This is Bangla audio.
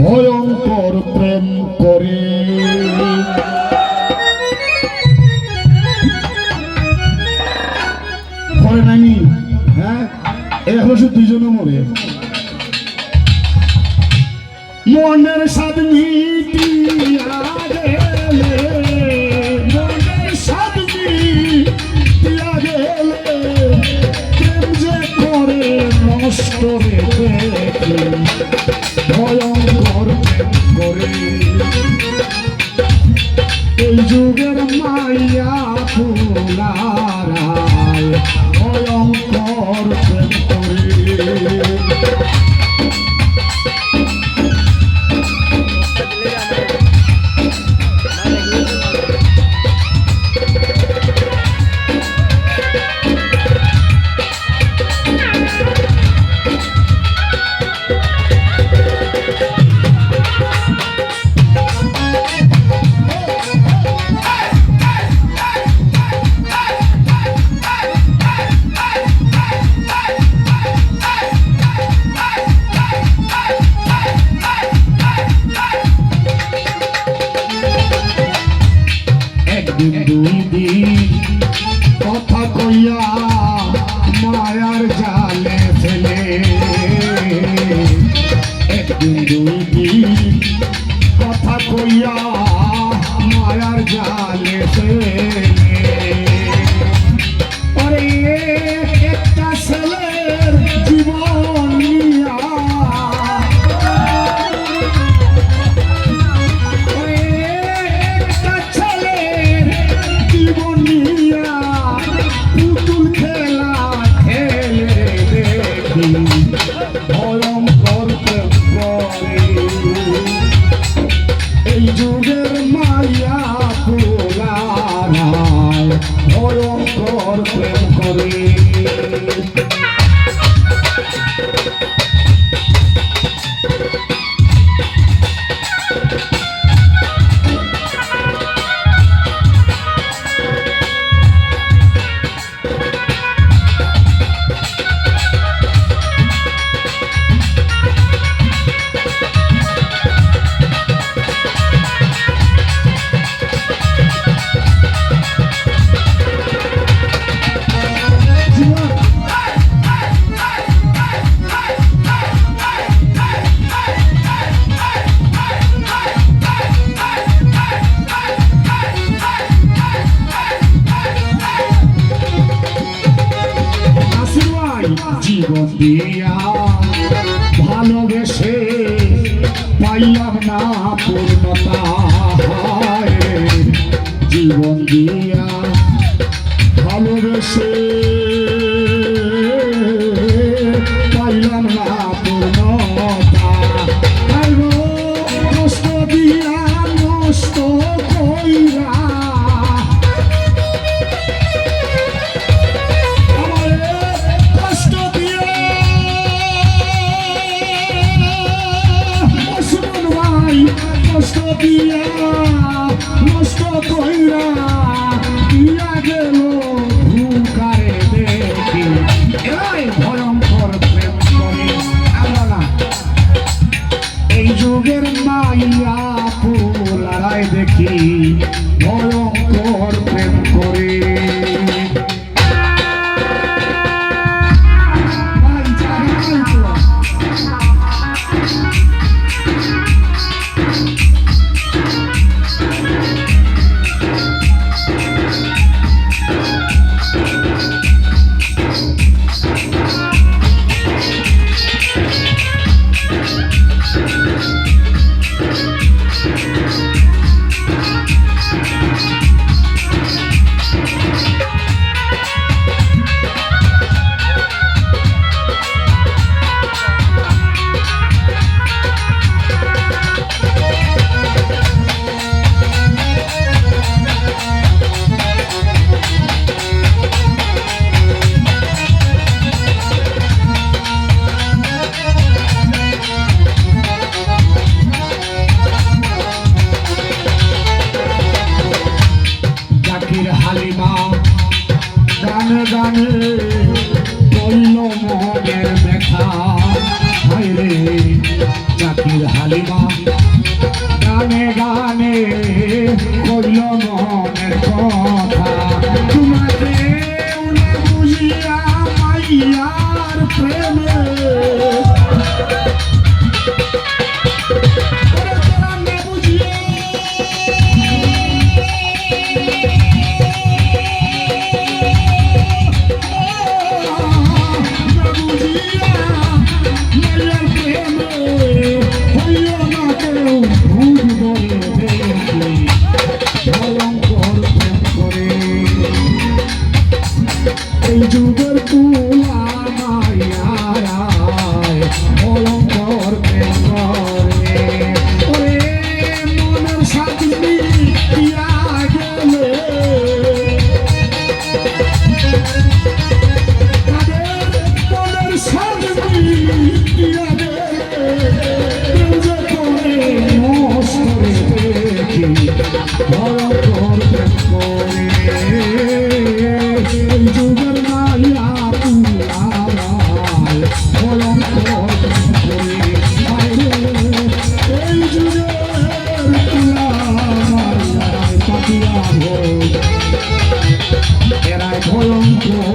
ভয়ঙ্কর প্রেম করে করে নাইনি। হ্যাঁ, এখন সে দুইজনে মরে মনের স্বাদ মিটিয়া গেলে, মনের স্বাদ মিটিয়া গেলে প্রেম যে করে নষ্ট দেখি ভয়ঙ্কর প্রেম করে। এই যুগের মাইয়া ফুলারায় ভয়ঙ্কর প্রেম করে। একদিন দুই দিন কথা কইয়া মায়ার জালে ফেলে, একদিন দুই দিন কথা কইয়া মায়ার জালে ফেলে। আরে একটা ছেলের জীবন নিয়া, পুতুল খেলা খেলে দেখি ভয়ঙ্কর প্রেম করে। এই যুগের মাইয়া ফুলারায় ভয়ঙ্কর প্রেম করে। জীবন দিয়া ভালোবেসে পাইলাম না পূর্ণতা, জীবন দিয়া ভালোবেসে পাইলাম না পূর্ণতা। কষ্ট দিয়া নষ্ট কইরা কষ্ট দিয়া নষ্ট কইরা দিয়া গেল ভুকারে দেখি ভয়ঙ্কর প্রেম করে। এই যুগের মাইয়া ফুলারায় দেখি ভয়ঙ্কর প্রেম করে। গানে গানে কইল মনের ব্যথা হায় রে জাকির হালিমা গানে গানে কইল মনের কথা তোমাকে বুঝিয়া মাইয়ার প্রেমে এই যুগের তুলা মায়ায় অলঙ্কর প্রেম করে ওরে মনের সাথী দিয়া গেলে মনের সাথী দিয়া গেলে যে করে নষ্ট দেখি অলঙ্কর প্রেম করে যুগের মায়া পুরায় অলঙ্কর করে এই যুগের মায়ায় পাতিয়া ভোগ এরাই অলঙ্কর